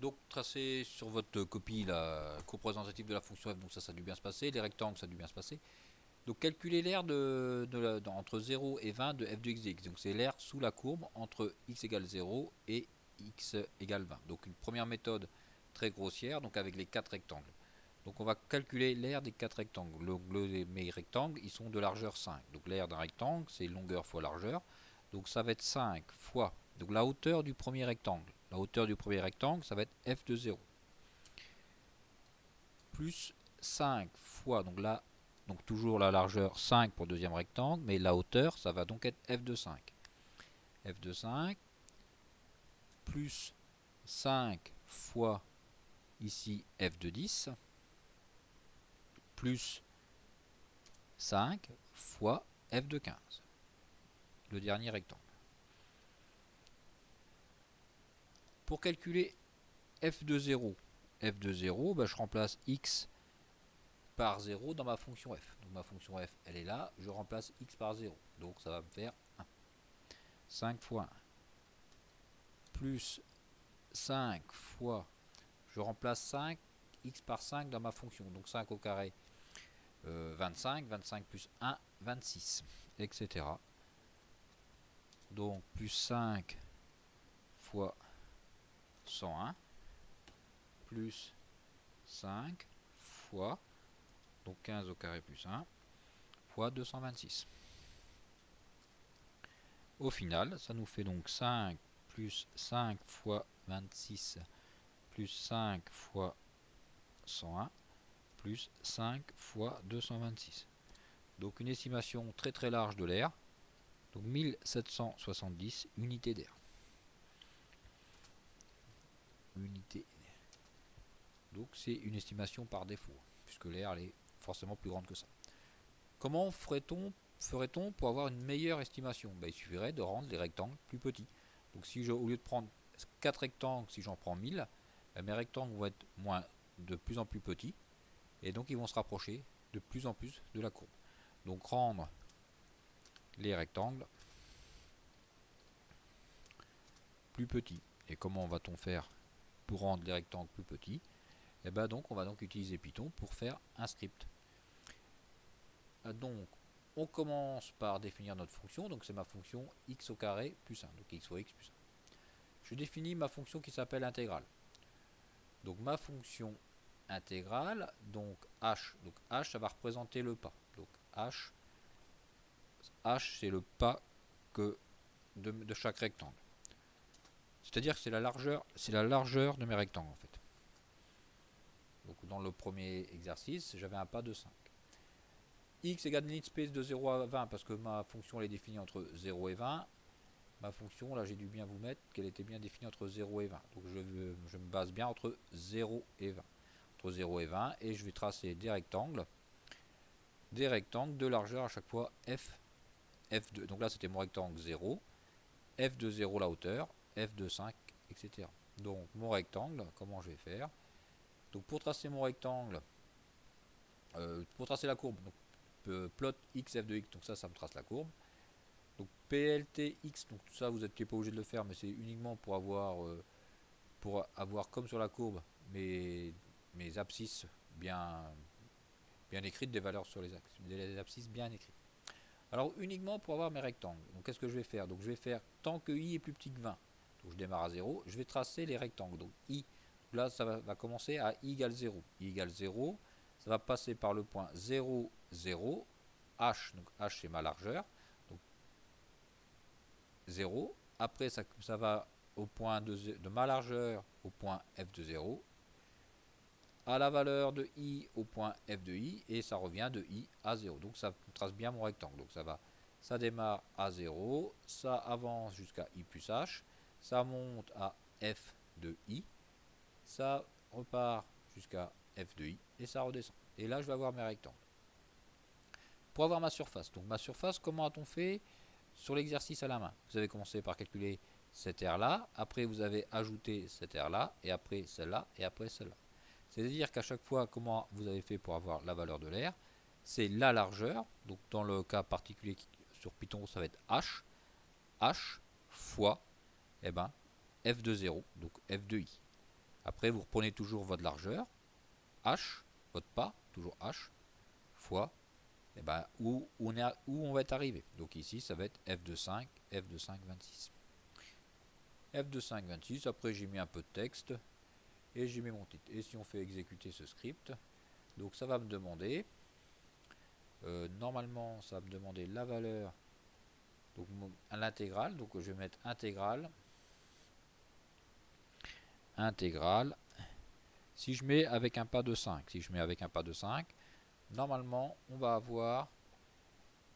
Donc tracez sur votre copie la courbe représentative de la fonction f, donc ça a dû bien se passer, les rectangles ça a dû bien se passer. Donc calculez l'aire entre 0 et 20 de f de x de x, donc c'est l'aire sous la courbe entre x égale 0 et x égale 20. Donc une première méthode très grossière, donc avec les 4 rectangles. Donc on va calculer l'aire des 4 rectangles. Mes rectangles, ils sont de largeur 5. Donc l'aire d'un rectangle, c'est longueur fois largeur. Donc ça va être 5 fois donc la hauteur du premier rectangle. La hauteur du premier rectangle, ça va être f de 0. Plus 5 fois, donc là, donc toujours la largeur 5 pour le deuxième rectangle, mais la hauteur, ça va donc être f de 5. f de 5 plus 5 fois ici f de 10 plus 5 fois f de 15, le dernier rectangle. Pour calculer f de 0, bah, je remplace x par 0 dans ma fonction f. Donc ma fonction f, elle est là, je remplace x par 0. Donc ça va me faire 1. 5 fois 1 plus 5 fois, je remplace 5, x par 5 dans ma fonction. Donc 5 au carré, 25, 25 plus 1, 26, etc. Donc plus 5 fois 101 plus 5 fois, donc 15 au carré plus 1, fois 226. Au final, ça nous fait donc 5 plus 5 fois 26 plus 5 fois 101 plus 5 fois 226. Donc une estimation très très large de l'air. Donc 1770 unités d'air. Unité. Donc c'est une estimation par défaut, puisque l'air est forcément plus grande que ça. Comment ferait-on pour avoir une meilleure estimation? Il suffirait de rendre les rectangles plus petits. Donc si au lieu de prendre 4 rectangles, si j'en prends 1000, mes rectangles vont être de plus en plus petits, et donc ils vont se rapprocher de plus en plus de la courbe. Donc rendre les rectangles plus petits. Et comment va-t-on faire pour rendre les rectangles plus petits? Donc on va donc utiliser Python pour faire un script. Donc on commence par définir notre fonction, donc c'est ma fonction x au carré plus 1, donc x fois x plus 1. Je définis ma fonction qui s'appelle intégrale. Donc ma fonction intégrale, donc h ça va représenter le pas. Donc h c'est le pas de chaque rectangle. C'est-à-dire que c'est la largeur de mes rectangles en fait. Donc dans le premier exercice, j'avais un pas de 5. X égale linspace de 0 à 20 parce que ma fonction elle est définie entre 0 et 20. Ma fonction, là j'ai dû bien vous mettre qu'elle était bien définie entre 0 et 20. Donc je me base bien entre 0 et 20. Entre 0 et 20 et je vais tracer des rectangles de largeur à chaque fois f2. Donc là c'était mon rectangle 0, f de 0 la hauteur, f de 5, etc. Donc mon rectangle, comment je vais faire? Donc pour tracer mon rectangle, pour tracer la courbe, donc plot x f de x, donc ça me trace la courbe. Donc pltx, donc tout ça vous n'êtes pas obligé de le faire, mais c'est uniquement pour avoir comme sur la courbe mes abscisses bien écrites, des valeurs sur les abscisses bien écrites. Alors uniquement pour avoir mes rectangles. Donc qu'est-ce que je vais faire? Donc je vais faire tant que i est plus petit que 20. Donc je démarre à 0, je vais tracer les rectangles. Donc i, là ça va commencer à i égale 0. I égale 0, ça va passer par le point 0, 0, h, donc h c'est ma largeur, donc 0. Après ça va au point de ma largeur au point f de 0, à la valeur de i au point f de i, et ça revient de i à 0. Donc ça trace bien mon rectangle. Donc ça démarre à 0, ça avance jusqu'à i plus h, ça monte à f de i, ça repart jusqu'à f de i, et ça redescend. Et là je vais avoir mes rectangles. Pour avoir ma surface, donc ma surface, comment a-t-on fait sur l'exercice à la main? Vous avez commencé par calculer cette aire-là, après vous avez ajouté cette aire-là, et après celle-là, et après celle-là. C'est-à-dire qu'à chaque fois, comment vous avez fait pour avoir la valeur de l'air? C'est la largeur, donc dans le cas particulier sur Python, ça va être h fois f de 0, donc f de i. Après, vous reprenez toujours votre largeur, h, votre pas, toujours h, fois et ben, où on va être arrivé. Donc ici, ça va être f de 5, f de 5, 26. f de 5, 26, après j'ai mis un peu de texte, et j'ai mis mon titre. Et si on fait exécuter ce script, donc ça va me demander, normalement ça va me demander la valeur, donc à l'intégrale, donc je vais mettre intégrale, si je mets avec un pas de 5, normalement on va avoir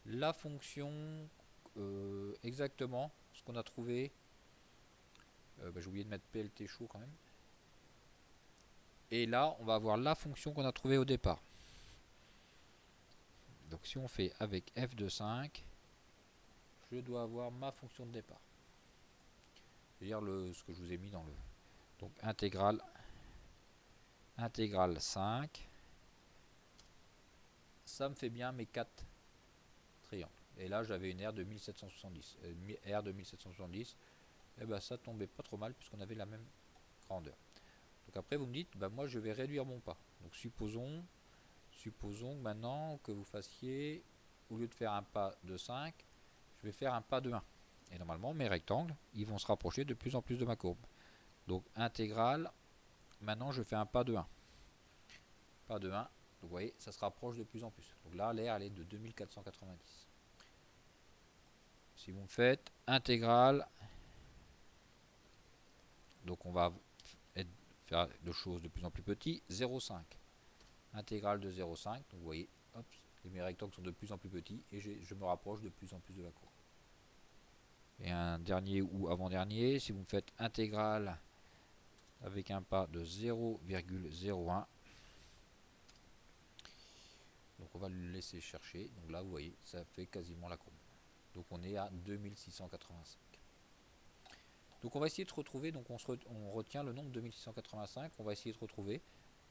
la fonction exactement ce qu'on a trouvé. J'ai oublié de mettre PLT chaud quand même. Et là, on va avoir la fonction qu'on a trouvée au départ. Donc si on fait avec f de 5, je dois avoir ma fonction de départ. C'est-à-dire ce que je vous ai mis dans le... Donc intégrale 5, ça me fait bien mes 4 triangles. Et là, j'avais une R de 1770. R de 1770, et ben ça tombait pas trop mal puisqu'on avait la même grandeur. Donc après, vous me dites, moi je vais réduire mon pas. Donc supposons maintenant que vous fassiez, au lieu de faire un pas de 5, je vais faire un pas de 1. Et normalement, mes rectangles, ils vont se rapprocher de plus en plus de ma courbe. Donc intégrale, maintenant je fais un pas de 1. Pas de 1, donc vous voyez, ça se rapproche de plus en plus. Donc là, l'air, elle est de 2490. Si vous me faites intégrale, donc on va faire de choses de plus en plus petites, 0,5. Intégrale de 0,5, donc vous voyez, hop, mes rectangles sont de plus en plus petits et je me rapproche de plus en plus de la courbe. Et un dernier ou avant-dernier, si vous me faites intégrale avec un pas de 0,01, donc on va le laisser chercher. Donc là, vous voyez, ça fait quasiment la courbe. Donc on est à 2685. Donc on va essayer de retrouver, donc on retient le nombre 2685, on va essayer de retrouver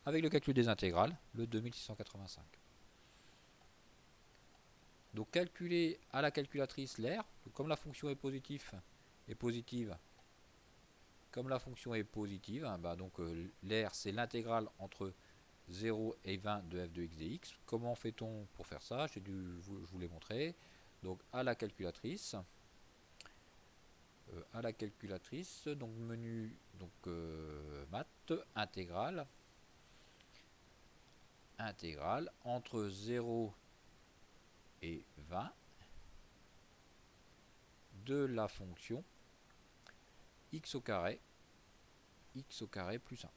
avec le calcul des intégrales, le 2685. Donc calculer à la calculatrice l'air, comme la fonction est positive, comme la fonction est positive, donc l'air c'est l'intégrale entre 0 et 20 de f de x dx. Comment fait-on pour faire ça? Je vous l'ai montré. Donc à la calculatrice, donc menu, donc maths, intégrale entre 0 et 20 de la fonction x au carré plus 1.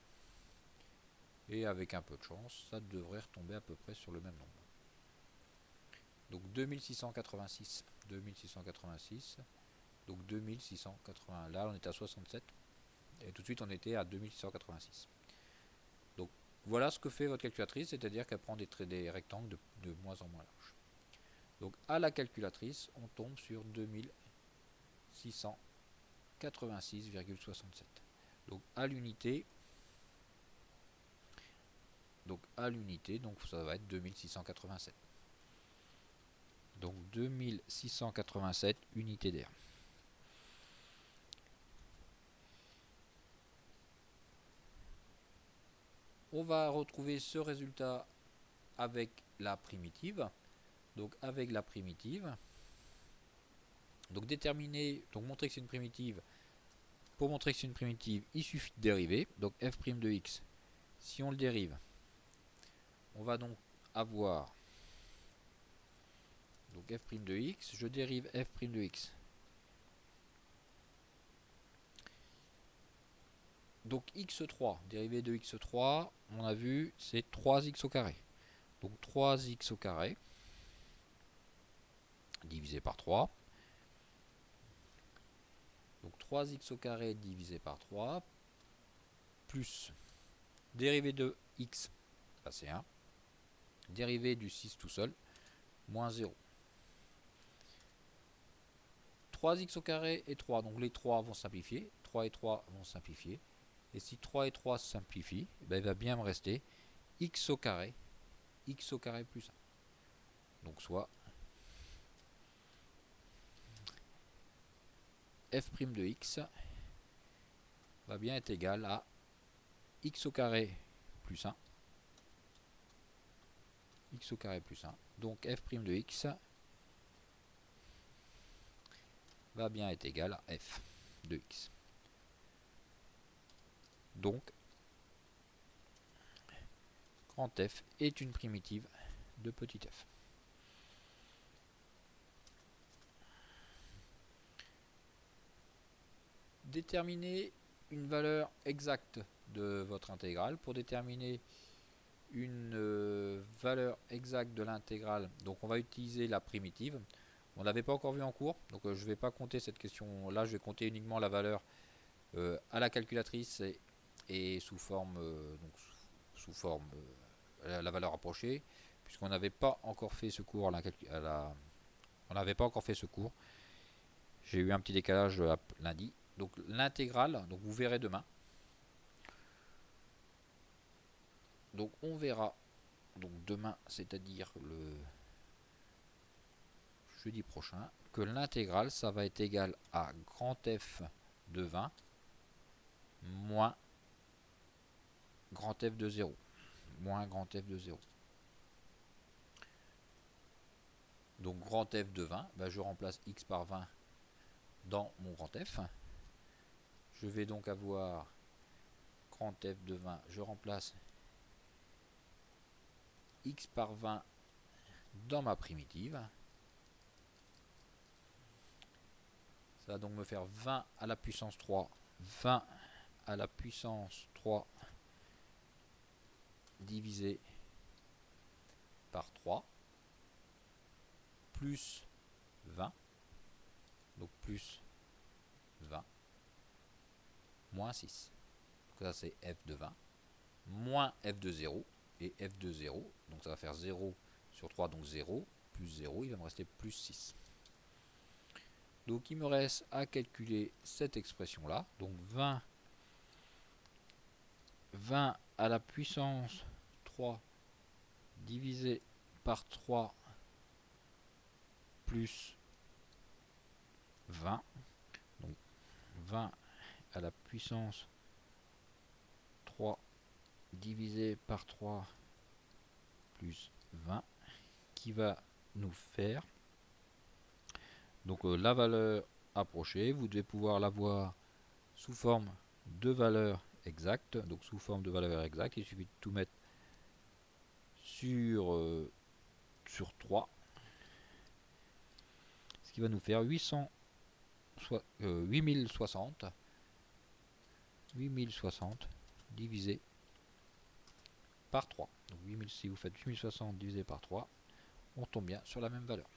Et avec un peu de chance, ça devrait retomber à peu près sur le même nombre. Donc 2686, donc 2680. Là, on était à 67. Et tout de suite, on était à 2686. Donc voilà ce que fait votre calculatrice, c'est-à-dire qu'elle prend des rectangles de moins en moins larges. Donc à la calculatrice, on tombe sur 2686,67. Donc à l'unité, donc ça va être 2687. Donc 2687 unités d'air. On va retrouver ce résultat avec la primitive. Donc avec la primitive, donc déterminer, donc montrer que c'est une primitive. Pour montrer que c'est une primitive, il suffit de dériver. Donc f' de x, si on le dérive, on va donc avoir donc f' de x, je dérive f' de x. Donc x3, dérivé de x3, on a vu, c'est 3x au carré. Donc 3x au carré, divisé par 3. Donc 3x au carré divisé par 3, plus dérivé de x, bah c'est 1. Dérivé du 6 tout seul, moins 0. 3x au carré et 3, donc les 3 vont simplifier. 3 et 3 vont simplifier. Et si 3 et 3 simplifient, il va bien me rester x au carré plus 1. Donc soit f' de x va bien être égal à x au carré plus 1. X au carré plus 1. Donc f' de x va bien être égal à f de x. Donc, grand F est une primitive de petit f. Déterminer une valeur exacte de votre intégrale. Pour déterminer une valeur exacte de l'intégrale, donc on va utiliser la primitive. On n'avait pas encore vu en cours, donc je ne vais pas compter cette question là, je vais compter uniquement la valeur à la calculatrice et sous forme, la valeur approchée, puisqu'on n'avait pas encore fait ce cours on n'avait pas encore fait ce cours. J'ai eu un petit décalage lundi. Donc l'intégrale, donc vous verrez demain. Donc on verra donc demain, c'est-à-dire le jeudi prochain, que l'intégrale, ça va être égal à grand F de 20 moins grand F de 0. Moins grand F de 0. Donc grand F de 20, ben je remplace x par 20 dans mon grand F. Je vais donc avoir grand F de 20, je remplace x par 20 dans ma primitive. Ça va donc me faire 20 à la puissance 3, 20 à la puissance 3 divisé par 3, plus 20, donc plus 20, moins 6. Donc ça c'est f de 20, moins f de 0, et f de 0, donc ça va faire 0 sur 3, donc 0, plus 0, il va me rester plus 6. Donc il me reste à calculer cette expression-là, donc 20 à la puissance 3 divisé par 3 plus 20, donc 20 à la puissance 3 divisé par 3 plus 20, qui va nous faire donc la valeur approchée. Vous devez pouvoir l'avoir sous forme de valeur exacte. Donc sous forme de valeur exacte, il suffit de tout mettre sur 3, ce qui va nous faire 8060 divisé par 3. Donc 8000, si vous faites 8060 divisé par 3, on tombe bien sur la même valeur.